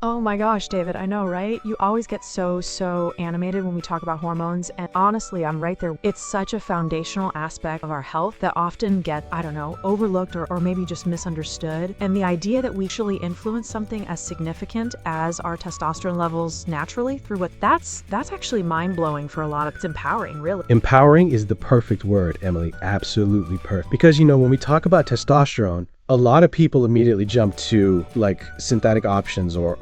Oh my gosh, David, I know, right? You always get so animated when we talk about hormones, and honestly, I'm right there. It's such a foundational aspect of our health that often get, I don't know, overlooked or maybe just misunderstood. And the idea that we actually influence something as significant as our testosterone levels naturally through that's actually mind-blowing for a lot of, it's empowering, really. Empowering is the perfect word, Emily. Absolutely perfect. Because, when we talk about testosterone, a lot of people immediately jump to like synthetic options or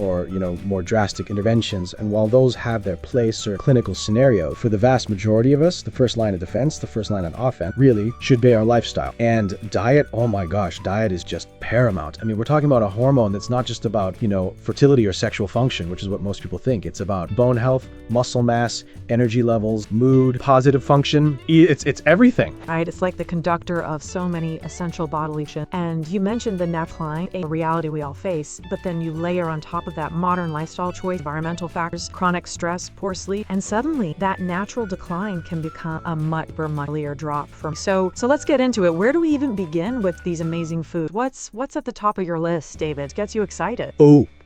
more drastic interventions. And while those have their place or clinical scenario, for the vast majority of us, the first line of defense, the first line on offense really should be our lifestyle. And diet, oh my gosh, diet is just paramount. I mean, we're talking about a hormone that's not just about, fertility or sexual function, which is what most people think. It's about bone health, muscle mass, energy levels, mood, positive function. It's everything. Right? It's like the conductor of so many essential bodily functions. And you mentioned the decline, a reality we all face, but then you layer on top of that modern lifestyle choice, environmental factors, chronic stress, poor sleep, and suddenly that natural decline can become a much earlier drop from. So let's get into it. Where do we even begin with these amazing foods? What's at the top of your list, David? Gets you excited?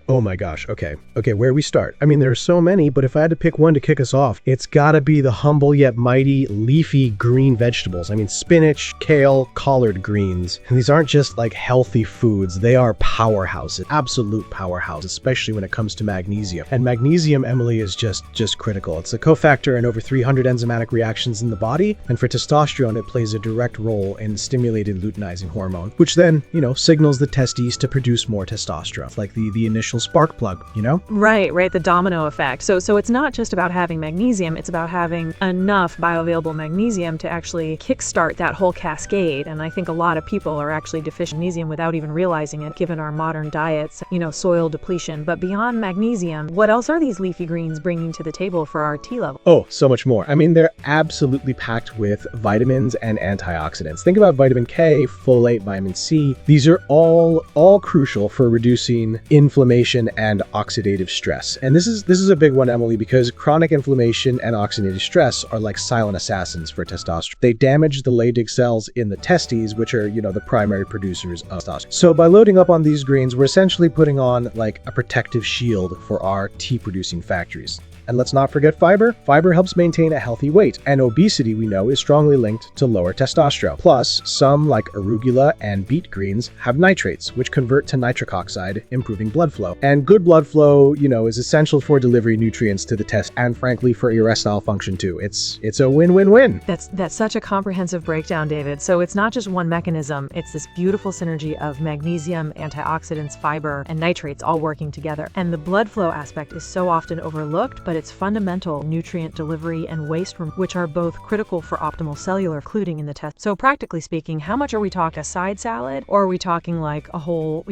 Oh my gosh. Okay, where we start? I mean, there are so many, but if I had to pick one to kick us off, it's gotta be the humble yet mighty leafy green vegetables. I mean, spinach, kale, collard greens. And these aren't just like healthy foods, they are powerhouses, absolute powerhouses, especially when it comes to magnesium. And magnesium, Emily, is just critical. It's a cofactor in over 300 enzymatic reactions in the body. And for testosterone, it plays a direct role in stimulating luteinizing hormone, which then, signals the testes to produce more testosterone. It's like the initial spark plug, Right, the domino effect. So it's not just about having magnesium, it's about having enough bioavailable magnesium to actually kickstart that whole cascade. And I think a lot of people are actually deficient in magnesium without even realizing it, given our modern diets, soil depletion. But beyond magnesium, what else are these leafy greens bringing to the table for our T level? Oh, so much more. I mean, they're absolutely packed with vitamins and antioxidants. Think about vitamin K, folate, vitamin C. These are all crucial for reducing inflammation and oxidative stress. And this is a big one, Emily, because chronic inflammation and oxidative stress are like silent assassins for testosterone. They damage the Leydig cells in the testes, which are, the primary producers of testosterone. So by loading up on these greens, we're essentially putting on like a protective shield for our T-producing factories. And let's not forget fiber. Fiber helps maintain a healthy weight, and obesity, we know, is strongly linked to lower testosterone. Plus, some like arugula and beet greens have nitrates, which convert to nitric oxide, improving blood flow. And good blood flow, is essential for delivering nutrients to the test, and frankly, for erectile function too. It's a win-win-win. That's such a comprehensive breakdown, David. So it's not just one mechanism, it's this beautiful synergy of magnesium, antioxidants, fiber, and nitrates all working together. And the blood flow aspect is so often overlooked, but it's fundamental nutrient delivery and waste, which are both critical for optimal cellular, including in the test. So practically speaking, how much are we talking a side salad, or are we talking like a whole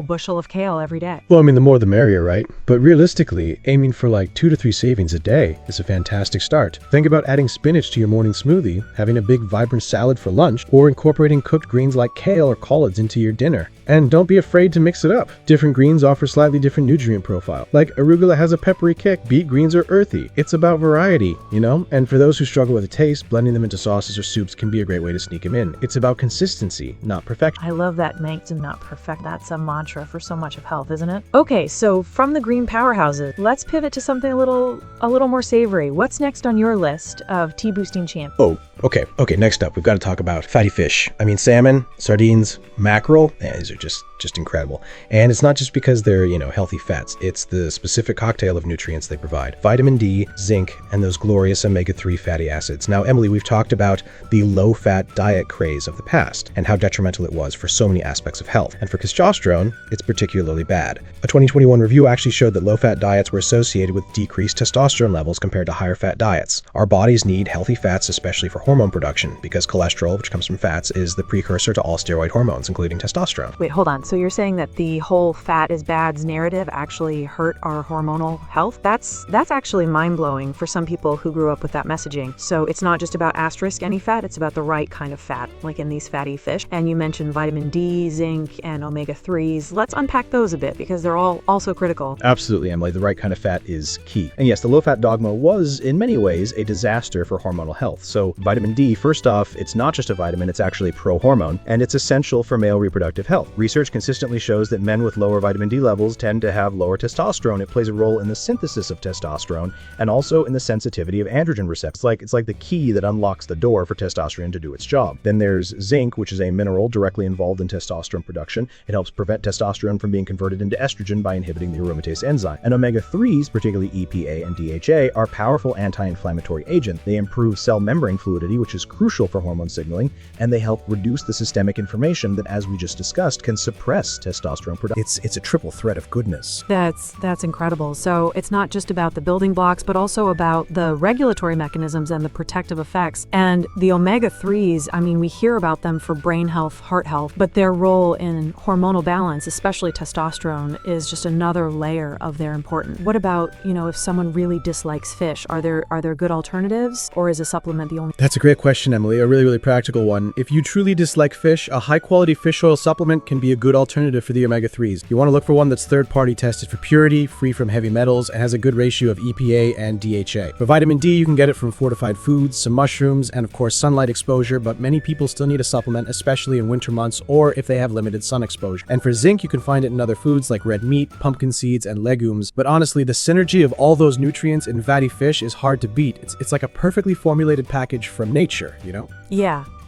bushel of kale every day? Well, I mean, the more the merrier, right? But realistically, aiming for like 2 to 3 servings a day is a fantastic start. Think about adding spinach to your morning smoothie, having a big vibrant salad for lunch, or incorporating cooked greens like kale or collards into your dinner. And don't be afraid to mix it up. Different greens offer slightly different nutrient profile. Like arugula has a peppery kick, beet greens are earthy. It's about variety, And for those who struggle with the taste, blending them into sauces or soups can be a great way to sneak them in. It's about consistency, not perfection. I love that, makes them not perfect. That's a mantra for so much of health, isn't it? Okay, so from the green powerhouses, let's pivot to something a little more savory. What's next on your list of tea-boosting champions? Oh, okay. Next up, we've got to talk about fatty fish. I mean, salmon, sardines, mackerel. These are just incredible. And it's not just because they're, healthy fats. It's the specific cocktail of nutrients they provide. Vitamin D, zinc, and those glorious omega-3 fatty acids. Now, Emily, we've talked about the low-fat diet craze of the past and how detrimental it was for so many aspects of health. And for testosterone, it's particularly bad. A 2021 review actually showed that low-fat diets were associated with decreased testosterone levels compared to higher-fat diets. Our bodies need healthy fats, especially for hormone production, because cholesterol, which comes from fats, is the precursor to all steroid hormones, including testosterone. Wait, hold on. So you're saying that the whole fat is bad's narrative actually hurt our hormonal health? That's actually mind-blowing for some people who grew up with that messaging. So it's not just about asterisk any fat, it's about the right kind of fat, like in these fatty fish. And you mentioned vitamin D, zinc, and omega-3s. Let's unpack those a bit, because they're all also critical. Absolutely, Emily. The right kind of fat is key. And yes, the low-fat dogma was, in many ways, a disaster for hormonal health. So vitamin vitamin D, first off, it's not just a vitamin, it's actually a prohormone, and it's essential for male reproductive health. Research consistently shows that men with lower vitamin D levels tend to have lower testosterone. It plays a role in the synthesis of testosterone and also in the sensitivity of androgen receptors. It's like the key that unlocks the door for testosterone to do its job. Then there's zinc, which is a mineral directly involved in testosterone production. It helps prevent testosterone from being converted into estrogen by inhibiting the aromatase enzyme. And omega-3s, particularly EPA and DHA, are powerful anti-inflammatory agents. They improve cell membrane fluidity, which is crucial for hormone signaling, and they help reduce the systemic inflammation that, as we just discussed, can suppress testosterone production. It's a triple threat of goodness. That's incredible. So it's not just about the building blocks, but also about the regulatory mechanisms and the protective effects. And the omega-3s, I mean, we hear about them for brain health, heart health, but their role in hormonal balance, especially testosterone, is just another layer of their importance. What about, if someone really dislikes fish, are there good alternatives, or is a supplement the only? That's a great question, Emily. A really, really practical one. If you truly dislike fish, a high-quality fish oil supplement can be a good alternative for the omega-3s. You want to look for one that's third-party tested for purity, free from heavy metals, and has a good ratio of EPA and DHA. For vitamin D, you can get it from fortified foods, some mushrooms, and of course sunlight exposure, but many people still need a supplement, especially in winter months or if they have limited sun exposure. And for zinc, you can find it in other foods like red meat, pumpkin seeds, and legumes. But honestly, the synergy of all those nutrients in fatty fish is hard to beat. It's like a perfectly formulated package from nature,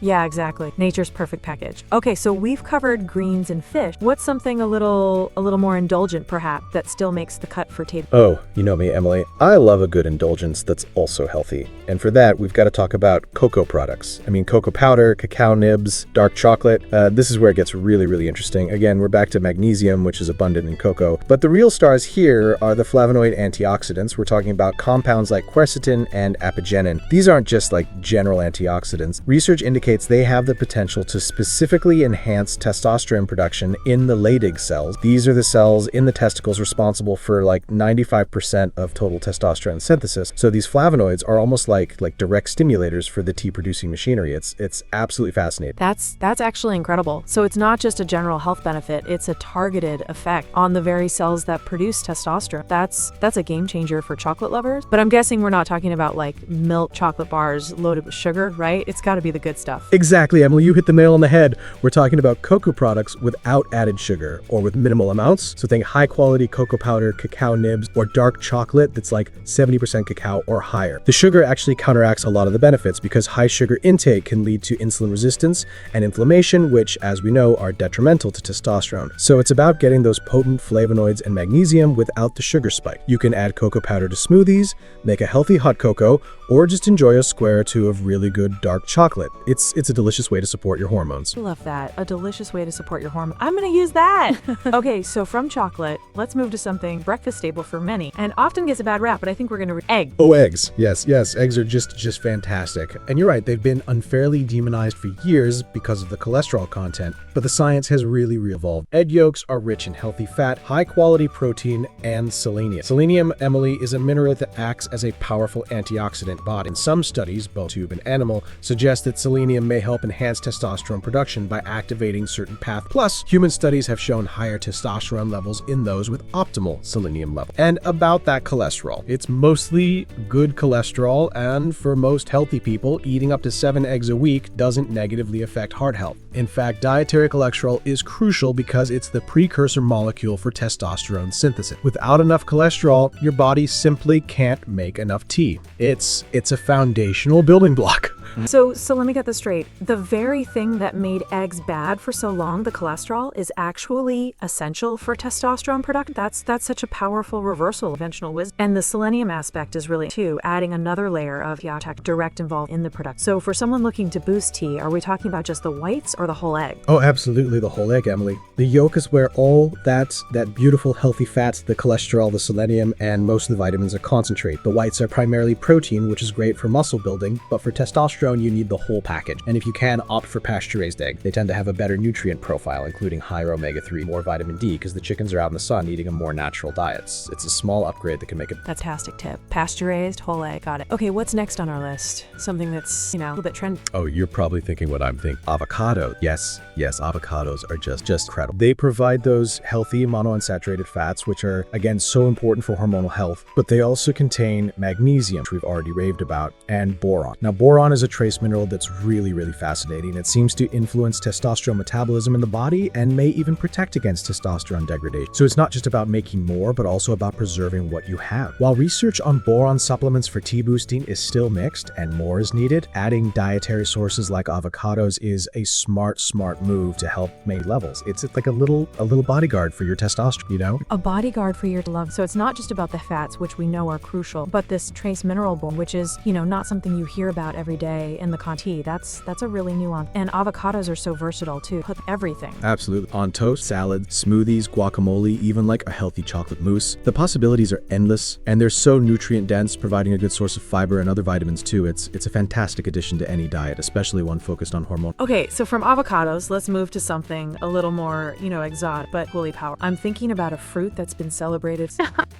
Yeah, exactly. Nature's perfect package. Okay, so we've covered greens and fish. What's something a little more indulgent, perhaps, that still makes the cut for table? Oh, you know me, Emily. I love a good indulgence that's also healthy. And for that, we've got to talk about cocoa products. I mean, cocoa powder, cacao nibs, dark chocolate. This is where it gets really, really interesting. Again, we're back to magnesium, which is abundant in cocoa. But the real stars here are the flavonoid antioxidants. We're talking about compounds like quercetin and apigenin. These aren't just like general antioxidants. Research indicates they have the potential to specifically enhance testosterone production in the Leydig cells. These are the cells in the testicles responsible for like 95% of total testosterone synthesis. So these flavonoids are almost like direct stimulators for the T-producing machinery. It's absolutely fascinating. That's actually incredible. So it's not just a general health benefit, it's a targeted effect on the very cells that produce testosterone. That's a game changer for chocolate lovers. But I'm guessing we're not talking about like milk chocolate bars loaded with sugar, right? It's got to be the good stuff. Exactly, Emily. You hit the nail on the head. We're talking about cocoa products without added sugar or with minimal amounts. So think high quality cocoa powder, cacao nibs, or dark chocolate that's like 70% cacao or higher. The sugar actually counteracts a lot of the benefits because high sugar intake can lead to insulin resistance and inflammation, which, as we know, are detrimental to testosterone. So it's about getting those potent flavonoids and magnesium without the sugar spike. You can add cocoa powder to smoothies, make a healthy hot cocoa, or just enjoy a square or two of really good dark chocolate. It's a delicious way to support your hormones. I love that. A delicious way to support your hormones. I'm going to use that. Okay, so from chocolate, let's move to something breakfast staple for many and often gets a bad rap, but I think we're going to egg. Oh, eggs. Yes. Eggs are just fantastic. And you're right, they've been unfairly demonized for years because of the cholesterol content, but the science has really evolved. Egg yolks are rich in healthy fat, high quality protein, and selenium. Selenium, Emily, is a mineral that acts as a powerful antioxidant body. In some studies, both tube and animal, suggest that selenium may help enhance testosterone production by activating certain pathways. Plus, human studies have shown higher testosterone levels in those with optimal selenium level. And about that cholesterol, it's mostly good cholesterol, and for most healthy people, eating up to 7 eggs a week doesn't negatively affect heart health. In fact, dietary cholesterol is crucial because it's the precursor molecule for testosterone synthesis. Without enough cholesterol, your body simply can't make enough T. It's a foundational building block. So let me get this straight. The very thing that made eggs bad for so long, the cholesterol, is actually essential for testosterone production. That's such a powerful reversal of conventional wisdom. And the selenium aspect is really, too, adding another layer of direct involved in the production. So for someone looking to boost T, are we talking about just the whites or the whole egg? Oh, absolutely the whole egg, Emily. The yolk is where all that beautiful healthy fats, the cholesterol, the selenium, and most of the vitamins are concentrated. The whites are primarily protein, which is great for muscle building, but for testosterone, you need the whole package. And if you can, opt for pasture-raised egg. They tend to have a better nutrient profile, including higher omega-3, more vitamin D, because the chickens are out in the sun eating a more natural diet. It's a small upgrade that can make it. That's a fantastic tip. Pasture-raised, whole egg. Got it. Okay, what's next on our list? Something that's, a little bit trendy. Oh, you're probably thinking what I'm thinking. Avocado. Yes, avocados are just incredible. They provide those healthy monounsaturated fats, which are, again, so important for hormonal health, but they also contain magnesium, which we've already raved about, and boron. Now, boron is a trace mineral that's really, really fascinating. It seems to influence testosterone metabolism in the body and may even protect against testosterone degradation. So it's not just about making more, but also about preserving what you have. While research on boron supplements for T boosting is still mixed and more is needed, adding dietary sources like avocados is a smart move to help maintain levels. It's like a little bodyguard for your testosterone, you know? A bodyguard for your love. So it's not just about the fats, which we know are crucial, but this trace mineral bowl, which is, not something you hear about every day in the tea. That's a really nuance. And avocados are so versatile too. Put everything. Absolutely. On toast, salad, smoothies, guacamole, even like a healthy chocolate mousse. The possibilities are endless, and they're so nutrient dense, providing a good source of fiber and other vitamins too. It's a fantastic addition to any diet, especially one focused on hormone. Okay, so from avocados, let's move to something a little more, exotic, but equally powerful. I'm thinking about a fruit that's been celebrated.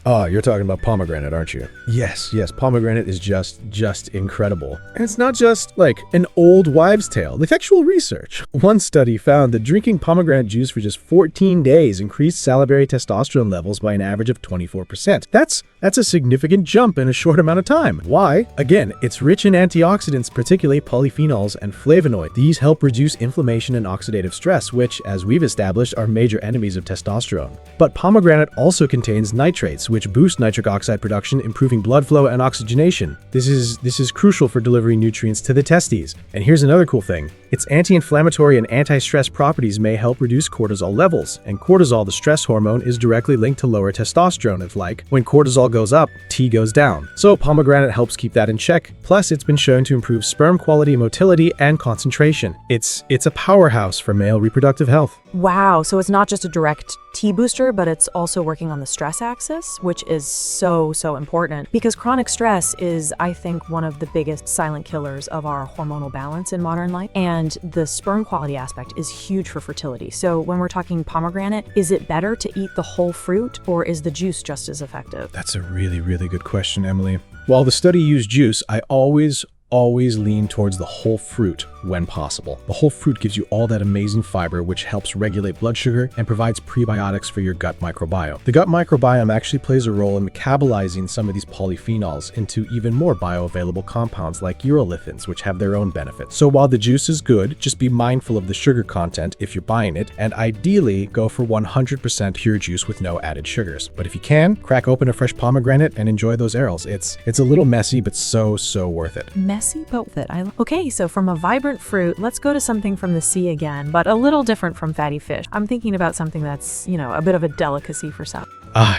Oh, you're talking about pomegranate, aren't you? Yes, pomegranate is just incredible. And it's not just like an old wives' tale. With actual research, one study found that drinking pomegranate juice for just 14 days increased salivary testosterone levels by an average of 24%. That's a significant jump in a short amount of time. Why? Again, it's rich in antioxidants, particularly polyphenols and flavonoids. These help reduce inflammation and oxidative stress, which, as we've established, are major enemies of testosterone. But pomegranate also contains nitrates, which boost nitric oxide production, improving blood flow and oxygenation. This is crucial for delivering nutrients to the testes. And here's another cool thing. Its anti-inflammatory and anti-stress properties may help reduce cortisol levels, and cortisol, the stress hormone, is directly linked to lower testosterone. It's like when cortisol goes up, T goes down. So pomegranate helps keep that in check. Plus, it's been shown to improve sperm quality, motility, and concentration. It's a powerhouse for male reproductive health. Wow, so it's not just a direct T booster, but it's also working on the stress axis, which is so important, because chronic stress is, I think, one of the biggest silent killers of our hormonal balance in modern life, and the sperm quality aspect is huge for fertility. So when we're talking pomegranate, is it better to eat the whole fruit, or is the juice just as effective? That's a really good question, Emily. While the study used juice, I always lean towards the whole fruit when possible. The whole fruit gives you all that amazing fiber, which helps regulate blood sugar and provides prebiotics for your gut microbiome. The gut microbiome actually plays a role in metabolizing some of these polyphenols into even more bioavailable compounds like urolithins, which have their own benefits. So while the juice is good, just be mindful of the sugar content if you're buying it, and ideally go for 100% pure juice with no added sugars. But if you can, crack open a fresh pomegranate and enjoy those arils. It's a little messy, but so worth it. Messy, but with it. Okay, so from a vibrant fruit, let's go to something from the sea again, but a little different from fatty fish. I'm thinking about something that's, a bit of a delicacy for some.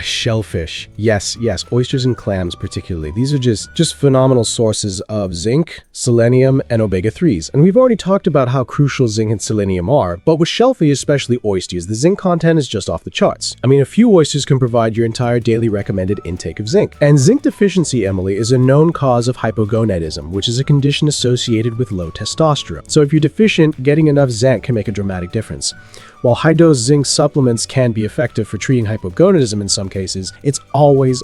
Shellfish. Yes, oysters and clams particularly. These are just phenomenal sources of zinc, selenium, and omega-3s. And we've already talked about how crucial zinc and selenium are, but with shellfish, especially oysters, the zinc content is just off the charts. I mean, a few oysters can provide your entire daily recommended intake of zinc. And zinc deficiency, Emily, is a known cause of hypogonadism, which is a condition associated with low testosterone. So if you're deficient, getting enough zinc can make a dramatic difference. While high-dose zinc supplements can be effective for treating hypogonadism in some cases, it's always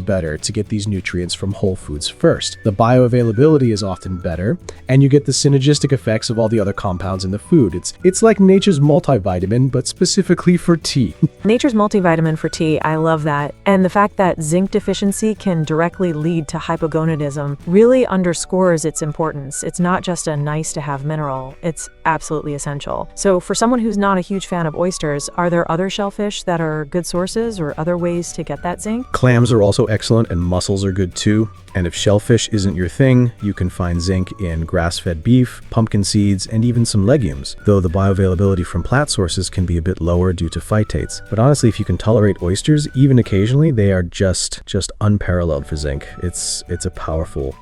better to get these nutrients from whole foods first. The bioavailability is often better, and you get the synergistic effects of all the other compounds in the food. It's like nature's multivitamin, but specifically for tea. Nature's multivitamin for tea, I love that. And the fact that zinc deficiency can directly lead to hypogonadism really underscores its importance. It's not just a nice-to-have mineral, it's absolutely essential. So for someone who's not a huge fan of oysters, are there other shellfish that are good sources or other ways to get that zinc? Clams are also excellent, and mussels are good too. And if shellfish isn't your thing, you can find zinc in grass-fed beef, pumpkin seeds, and even some legumes, though the bioavailability from plant sources can be a bit lower due to phytates. But honestly, if you can tolerate oysters, even occasionally, they are just unparalleled for zinc. It's a powerful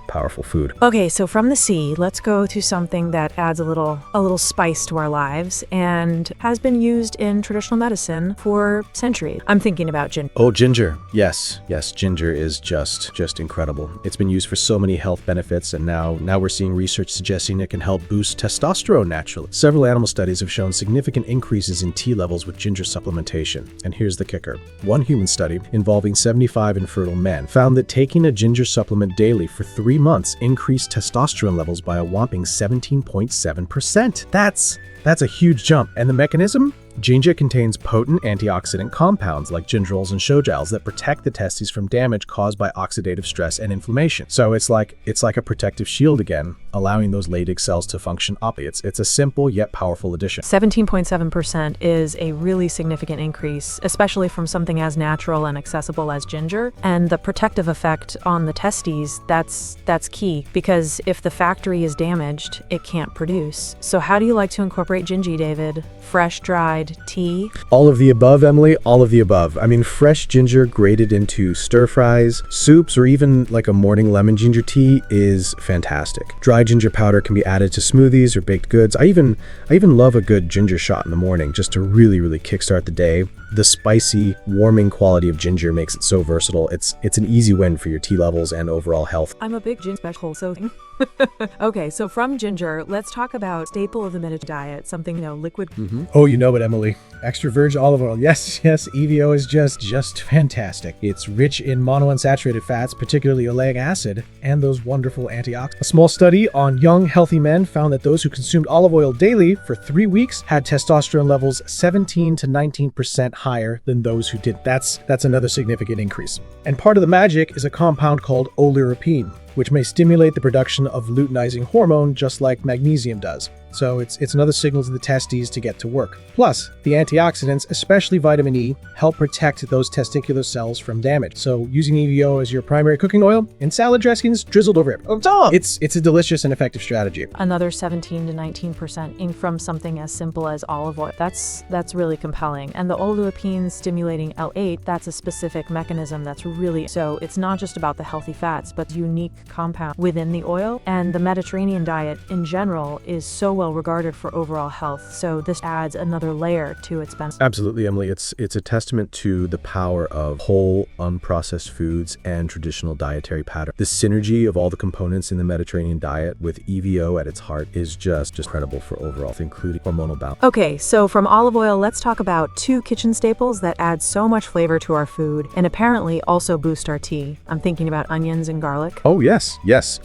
food. Okay, so from the sea, let's go to something that adds a little spice to our lives and has been used in traditional medicine for centuries. I'm thinking about ginger. Oh, ginger. Yes, ginger is just incredible. It's been used for so many health benefits, and now we're seeing research suggesting it can help boost testosterone naturally. Several animal studies have shown significant increases in T levels with ginger supplementation. And here's the kicker. One human study involving 75 infertile men found that taking a ginger supplement daily for 3 months increased testosterone levels by a whopping 17.7%. That's a huge jump. And the mechanism? Ginger contains potent antioxidant compounds like gingerols and shogiles that protect the testes from damage caused by oxidative stress and inflammation. So it's like a protective shield again, allowing those Leydig cells to function optimally. It's a simple yet powerful addition. 17.7% is a really significant increase, especially from something as natural and accessible as ginger. And the protective effect on the testes, that's key, because if the factory is damaged, it can't produce. So how do you like to incorporate gingy, David? Fresh, dried, tea? All of the above, Emily, all of the above. I mean, fresh ginger grated into stir fries, soups, or even like a morning lemon ginger tea is fantastic. Dry ginger powder can be added to smoothies or baked goods. I even love a good ginger shot in the morning just to really kickstart the day. The spicy, warming quality of ginger makes it so versatile. It's an easy win for your tea levels and overall health. I'm a big gin special, so okay, so from ginger, let's talk about staple of the Mediterranean diet, something, liquid. Oh, you know it, Emily. Extra virgin olive oil. Yes, EVO is just fantastic. It's rich in monounsaturated fats, particularly oleic acid, and those wonderful antioxidants. A small study on young, healthy men found that those who consumed olive oil daily for 3 weeks had testosterone levels 17 to 19% higher than those who didn't. That's another significant increase. And part of the magic is a compound called oleuropein, which may stimulate the production of luteinizing hormone just like magnesium does. So it's another signal to the testes to get to work. Plus, the antioxidants, especially vitamin E, help protect those testicular cells from damage. So using EVO as your primary cooking oil and salad dressings drizzled over it. Oh, Tom! It's a delicious and effective strategy. Another 17 to 19% from something as simple as olive oil. That's really compelling. And the oleuropein stimulating L8, that's a specific mechanism that's really, so it's not just about the healthy fats, but unique compound within the oil. And the Mediterranean diet in general is so well regarded for overall health, so this adds another layer to its benefits. Absolutely, Emily. It's a testament to the power of whole, unprocessed foods and traditional dietary patterns. The synergy of all the components in the Mediterranean diet with EVO at its heart is just incredible for overall, including hormonal balance. Okay, so from olive oil, let's talk about 2 kitchen staples that add so much flavor to our food and apparently also boost our tea. I'm thinking about onions and garlic. Oh, yes.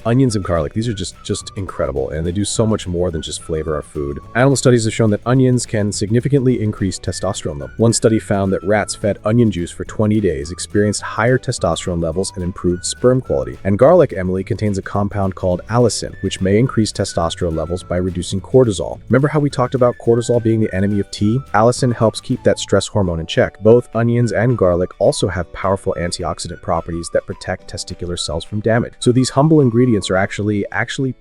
Onions and garlic. These are just incredible, and they do so much more than just flavor our food. Animal studies have shown that onions can significantly increase testosterone levels. One study found that rats fed onion juice for 20 days experienced higher testosterone levels and improved sperm quality. And garlic, Emily, contains a compound called allicin, which may increase testosterone levels by reducing cortisol. Remember how we talked about cortisol being the enemy of tea? Allicin helps keep that stress hormone in check. Both onions and garlic also have powerful antioxidant properties that protect testicular cells from damage. So these humble ingredients are actually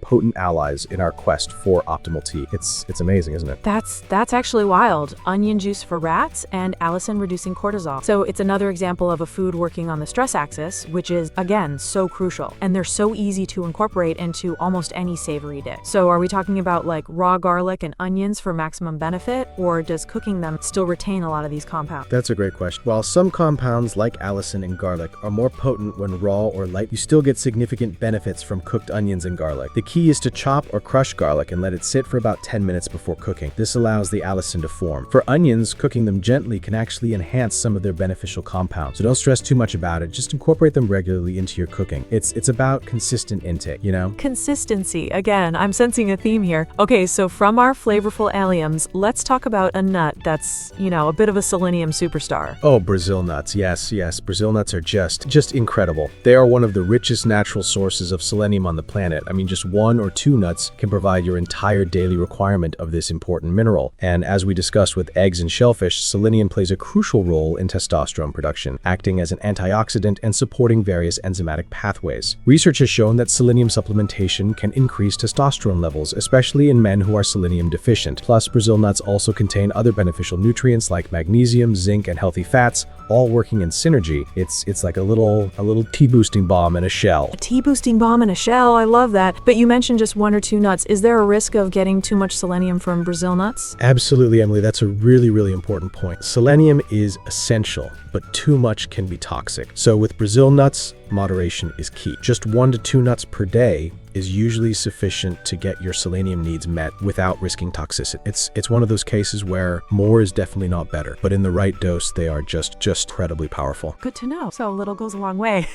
potent allies in our quest for optimal tea. It's amazing, isn't it? That's actually wild. Onion juice for rats and allicin reducing cortisol. So it's another example of a food working on the stress axis, which is, again, so crucial. And they're so easy to incorporate into almost any savory dish. So are we talking about like raw garlic and onions for maximum benefit, or does cooking them still retain a lot of these compounds? That's a great question. While some compounds like allicin and garlic are more potent when raw or light, you still get significant benefits from cooked onions and garlic. The key is to chop or crush garlic and let it sit for about 10 minutes before cooking. This allows the allicin to form. For onions, cooking them gently can actually enhance some of their beneficial compounds. So don't stress too much about it. Just incorporate them regularly into your cooking. It's about consistent intake, Consistency. Again, I'm sensing a theme here. Okay, so from our flavorful alliums, let's talk about a nut that's, a bit of a selenium superstar. Oh, Brazil nuts. Yes. Brazil nuts are just incredible. They are one of the richest natural sources of selenium on the planet. I mean, just 1 or 2 nuts can provide your entire daily requirement of this important mineral. And as we discussed with eggs and shellfish, selenium plays a crucial role in testosterone production, acting as an antioxidant and supporting various enzymatic pathways. Research has shown that selenium supplementation can increase testosterone levels, especially in men who are selenium deficient. Plus, Brazil nuts also contain other beneficial nutrients like magnesium, zinc, and healthy fats, all working in synergy. It's like a little tea boosting bomb in a shell. A tea boosting bomb in a shell, I love that. But you mentioned just 1 or 2 nuts. Is there a risk of getting too much selenium from Brazil nuts? Absolutely, Emily. That's a really important point. Selenium is essential, but too much can be toxic. So with Brazil nuts, moderation is key. Just 1 to 2 nuts per day is usually sufficient to get your selenium needs met without risking toxicity. It's one of those cases where more is definitely not better, but in the right dose, they are just incredibly powerful. Good to know. So a little goes a long way.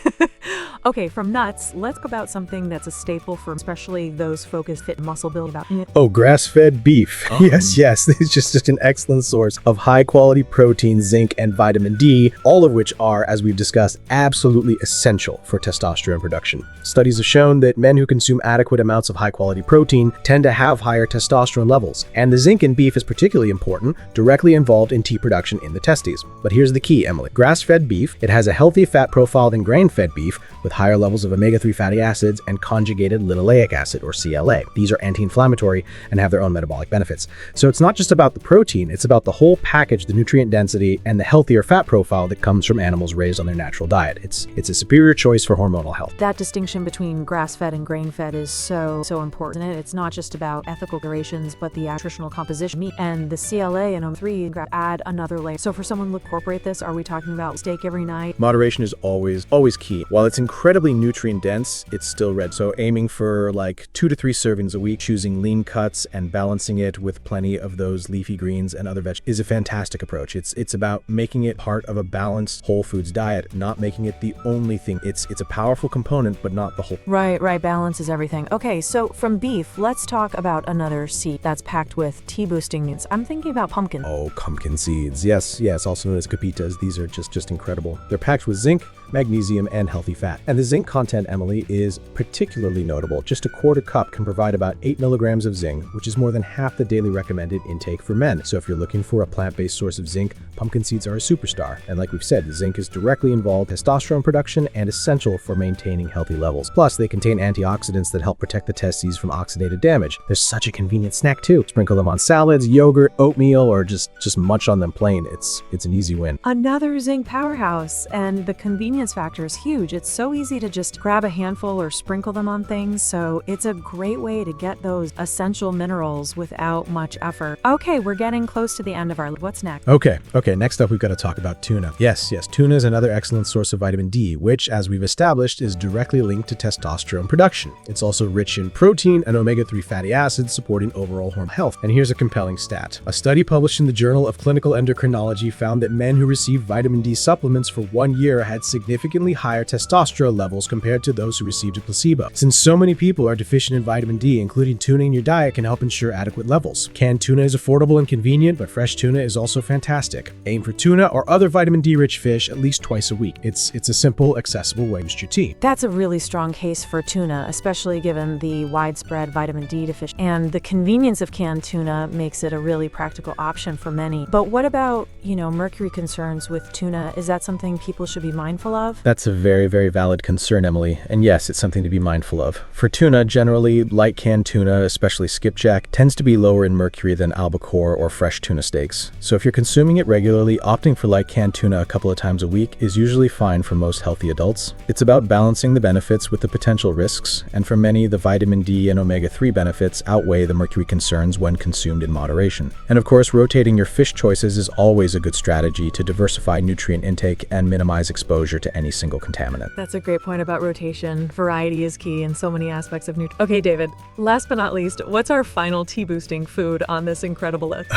Okay, from nuts, let's go about something that's a staple for especially those focused fit muscle build about. Oh, grass-fed beef. Yes. It's just an excellent source of high-quality protein, zinc, and vitamin D, all of which are, as we've discussed, absolutely essential for testosterone production. Studies have shown that men who consume adequate amounts of high-quality protein tend to have higher testosterone levels, and the zinc in beef is particularly important, directly involved in T production in the testes. But here's the key, Emily. Grass-fed beef, it has a healthier fat profile than grain-fed beef, with higher levels of omega-3 fatty acids and conjugated linoleic acid, or CLA. These are anti-inflammatory and have their own metabolic benefits. So it's not just about the protein, it's about the whole package, the nutrient density, and the healthier fat profile that comes from animals raised on their natural diet. It's a superior choice for hormonal health. That distinction between grass-fed and grain-fed is so important. It's not just about ethical considerations, but the nutritional composition meat and the CLA and omega-3 add another layer. So for someone to incorporate this, are we talking about steak every night? Moderation is always key. While it's incredibly nutrient dense, it's still red. So aiming for like 2 to 3 servings a week, choosing lean cuts and balancing it with plenty of those leafy greens and other vegetables is a fantastic approach. It's about making it part of a balanced whole foods diet, not making it the only thing. It's a powerful component, but not the whole. Right. Balance is everything. Okay, so from beef, let's talk about another seed that's packed with T-boosting nutrients. I'm thinking about pumpkin. Oh, pumpkin seeds. Yes, also known as capitas. These are just incredible. They're packed with zinc, magnesium, and healthy fat. And the zinc content, Emily, is particularly notable. Just a quarter cup can provide about 8 milligrams of zinc, which is more than half the daily recommended intake for men. So if you're looking for a plant-based source of zinc, pumpkin seeds are a superstar. And like we've said, zinc is directly involved in testosterone production and essential for maintaining healthy levels. Plus, they contain antioxidants that help protect the testes from oxidative damage. They're such a convenient snack too. Sprinkle them on salads, yogurt, oatmeal, or just munch on them plain. It's an easy win. Another zinc powerhouse, and the convenience factor is huge. It's so easy to just grab a handful or sprinkle them on things, so it's a great way to get those essential minerals without much effort. Okay, we're getting close to the end of our. What's next? Okay, next up we've got to talk about tuna. Yes, tuna is another excellent source of vitamin D, which, as we've established, is directly linked to testosterone production. It's also rich in protein and omega-3 fatty acids, supporting overall hormone health. And here's a compelling stat. A study published in the Journal of Clinical Endocrinology found that men who received vitamin D supplements for 1 year had significantly higher testosterone levels compared to those who received a placebo. Since so many people are deficient in vitamin D, including tuna in your diet can help ensure adequate levels. Canned tuna is affordable and convenient, but fresh tuna is also fantastic. Aim for tuna or other vitamin D-rich fish at least twice a week. It's a simple, accessible way to boost your T. That's a really strong case for tuna, especially given the widespread vitamin D deficiency. And the convenience of canned tuna makes it a really practical option for many. But what about, mercury concerns with tuna? Is that something people should be mindful of? That's a very, very valid concern, Emily. And yes, it's something to be mindful of. For tuna, generally, light canned tuna, especially skipjack, tends to be lower in mercury than albacore or fresh tuna steaks. So if you're consuming it regularly, opting for light canned tuna a couple of times a week is usually fine for most healthy adults. It's about balancing the benefits with the potential risks, and for many, the vitamin D and omega-3 benefits outweigh the mercury concerns when consumed in moderation. And of course, rotating your fish choices is always a good strategy to diversify nutrient intake and minimize exposure to any single contaminant. That's a great point about rotation. Variety is key in so many aspects of nutrition. Okay, David, last but not least, what's our final T-boosting food on this incredible list?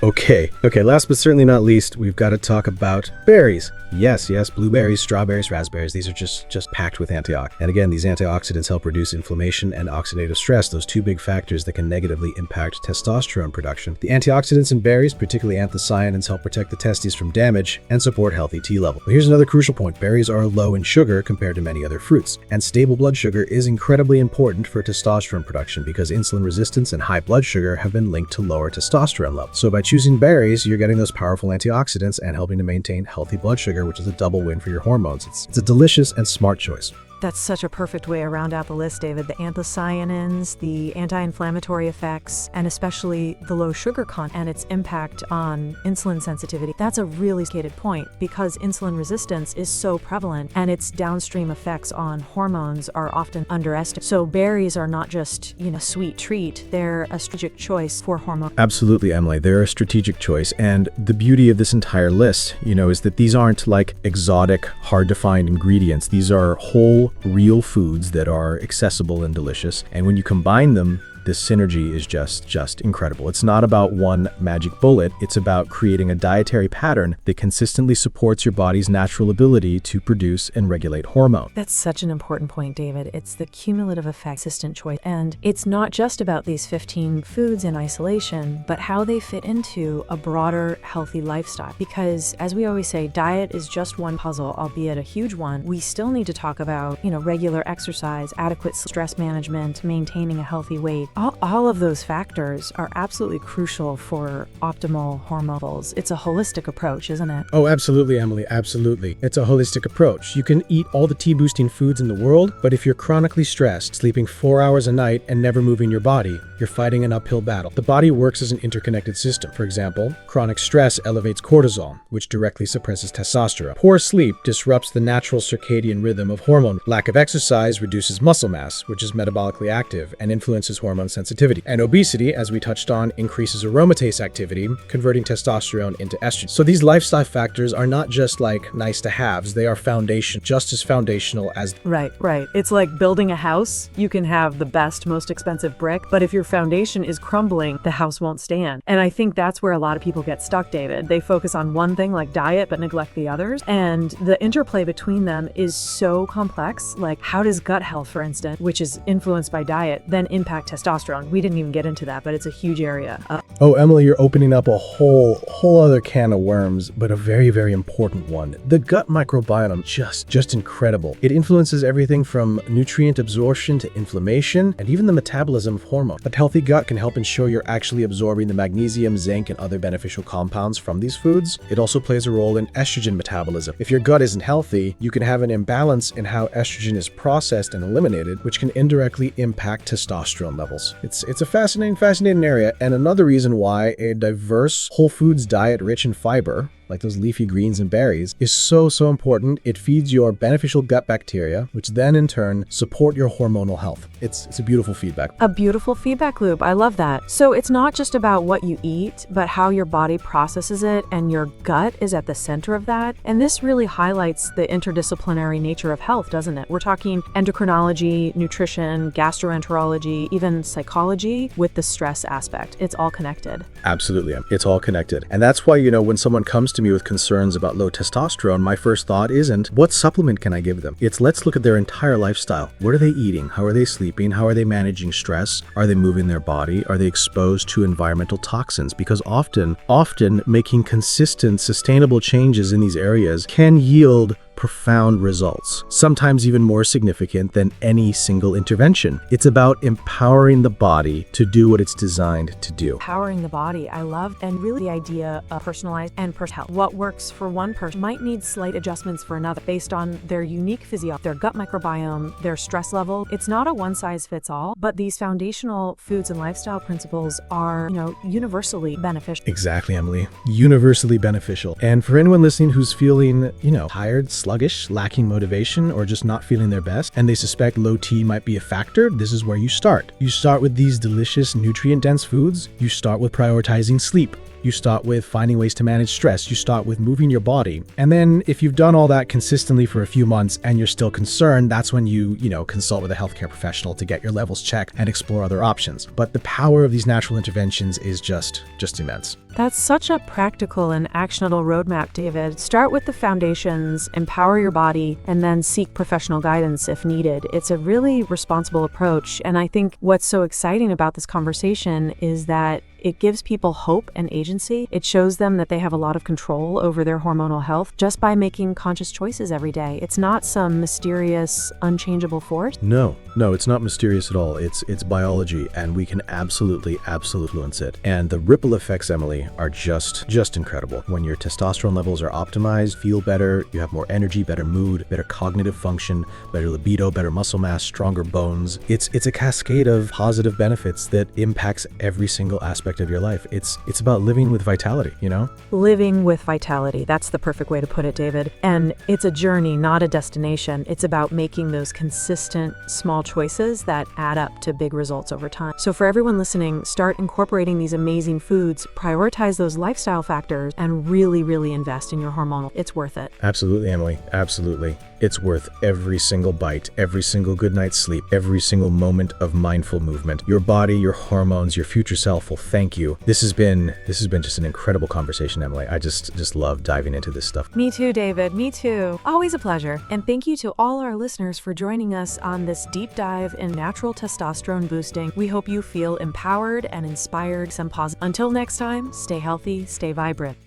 Okay, last but certainly not least, we've got to talk about berries. Yes, blueberries, strawberries, raspberries, these are just packed with antioxidants. And again, these antioxidants help reduce inflammation and oxidative stress, those two big factors that can negatively impact testosterone production. The antioxidants in berries, particularly anthocyanins, help protect the testes from damage and support healthy T level. But here's another crucial point. Berries are low in sugar compared to many other fruits, and stable blood sugar is incredibly important for testosterone production because insulin resistance and high blood sugar have been linked to lower testosterone levels. So by choosing berries, you're getting those powerful antioxidants and helping to maintain healthy blood sugar, which is a double win for your hormones. It's a delicious and smart choice. That's such a perfect way to round out the list, David. The anthocyanins, the anti-inflammatory effects, and especially the low sugar content and its impact on insulin sensitivity. That's a really skated point because insulin resistance is so prevalent and its downstream effects on hormones are often underestimated. So berries are not just, a sweet treat. They're a strategic choice for hormones. Absolutely, Emily. They're a strategic choice. And the beauty of this entire list, is that these aren't like exotic, hard to find ingredients. These are whole real foods that are accessible and delicious. And when you combine them, this synergy is just incredible. It's not about one magic bullet. It's about creating a dietary pattern that consistently supports your body's natural ability to produce and regulate hormone. That's such an important point, David. It's the cumulative effect, consistent choice. And it's not just about these 15 foods in isolation, but how they fit into a broader, healthy lifestyle. Because as we always say, diet is just one puzzle, albeit a huge one. We still need to talk about, regular exercise, adequate stress management, maintaining a healthy weight. All of those factors are absolutely crucial for optimal hormone levels. It's a holistic approach, isn't it? Oh, absolutely, Emily, absolutely. It's a holistic approach. You can eat all the T-boosting foods in the world, but if you're chronically stressed, sleeping 4 hours a night and never moving your body, you're fighting an uphill battle. The body works as an interconnected system. For example, chronic stress elevates cortisol, which directly suppresses testosterone. Poor sleep disrupts the natural circadian rhythm of hormone. Lack of exercise reduces muscle mass, which is metabolically active and influences hormone sensitivity. And obesity, as we touched on, increases aromatase activity, converting testosterone into estrogen. So these lifestyle factors are not just like nice to haves, they are just as foundational as... Right. It's like building a house. You can have the best, most expensive brick, but if your foundation is crumbling, the house won't stand. And I think that's where a lot of people get stuck, David. They focus on one thing like diet, but neglect the others. And the interplay between them is so complex. Like, how does gut health, for instance, which is influenced by diet, then impact testosterone? We didn't even get into that, but it's a huge area. Oh, Emily, you're opening up a whole other can of worms, but a very, very important one. The gut microbiome, just incredible. It influences everything from nutrient absorption to inflammation and even the metabolism of hormone. A healthy gut can help ensure you're actually absorbing the magnesium, zinc, and other beneficial compounds from these foods. It also plays a role in estrogen metabolism. If your gut isn't healthy, you can have an imbalance in how estrogen is processed and eliminated, which can indirectly impact testosterone levels. It's a fascinating area, and another reason why a diverse whole foods diet rich in fiber, like those leafy greens and berries, is so important. It feeds your beneficial gut bacteria, which then in turn support your hormonal health. It's a beautiful feedback. A beautiful feedback loop. I love that. So it's not just about what you eat, but how your body processes it, and your gut is at the center of that. And this really highlights the interdisciplinary nature of health, doesn't it? We're talking endocrinology, nutrition, gastroenterology, even psychology with the stress aspect. It's all connected. Absolutely. It's all connected. And that's why, when someone comes to me with concerns about low testosterone, my first thought isn't, what supplement can I give them? It's, let's look at their entire lifestyle. What are they eating? How are they sleeping? How are they managing stress? Are they moving their body? Are they exposed to environmental toxins? Because often making consistent, sustainable changes in these areas can yield profound results, sometimes even more significant than any single intervention. It's about empowering the body to do what it's designed to do. Empowering the body, I love, and really the idea of personalized and personal health. What works for one person might need slight adjustments for another based on their unique physiology, their gut microbiome, their stress level. It's not a one-size-fits-all, but these foundational foods and lifestyle principles are, universally beneficial. Exactly, Emily. Universally beneficial. And for anyone listening who's feeling, tired, sluggish, lacking motivation, or just not feeling their best, and they suspect low T might be a factor, this is where you start. You start with these delicious, nutrient-dense foods. You start with prioritizing sleep. You start with finding ways to manage stress. You start with moving your body. And then if you've done all that consistently for a few months and you're still concerned, that's when you consult with a healthcare professional to get your levels checked and explore other options. But the power of these natural interventions is just immense. That's such a practical and actionable roadmap, David. Start with the foundations, empower your body, and then seek professional guidance if needed. It's a really responsible approach. And I think what's so exciting about this conversation is that it gives people hope and agency. It shows them that they have a lot of control over their hormonal health just by making conscious choices every day. It's not some mysterious, unchangeable force. No, it's not mysterious at all. It's biology, and we can absolutely influence it. And the ripple effects, Emily, are just incredible. When your testosterone levels are optimized, feel better, you have more energy, better mood, better cognitive function, better libido, better muscle mass, stronger bones. It's a cascade of positive benefits that impacts every single aspect aspect of your life. It's about living with vitality, you know? Living with vitality. That's the perfect way to put it, David. And it's a journey, not a destination. It's about making those consistent, small choices that add up to big results over time. So for everyone listening, start incorporating these amazing foods, prioritize those lifestyle factors, and really, really invest in your hormonal. It's worth it. Absolutely, Emily. Absolutely. It's worth every single bite, every single good night's sleep, every single moment of mindful movement. Your body, your hormones, your future self will thank you. This has been just an incredible conversation, Emily. I just love diving into this stuff. Me too, David. Me too. Always a pleasure. And thank you to all our listeners for joining us on this deep dive in natural testosterone boosting. We hope you feel empowered and inspired, some positive. Until next time, stay healthy, stay vibrant.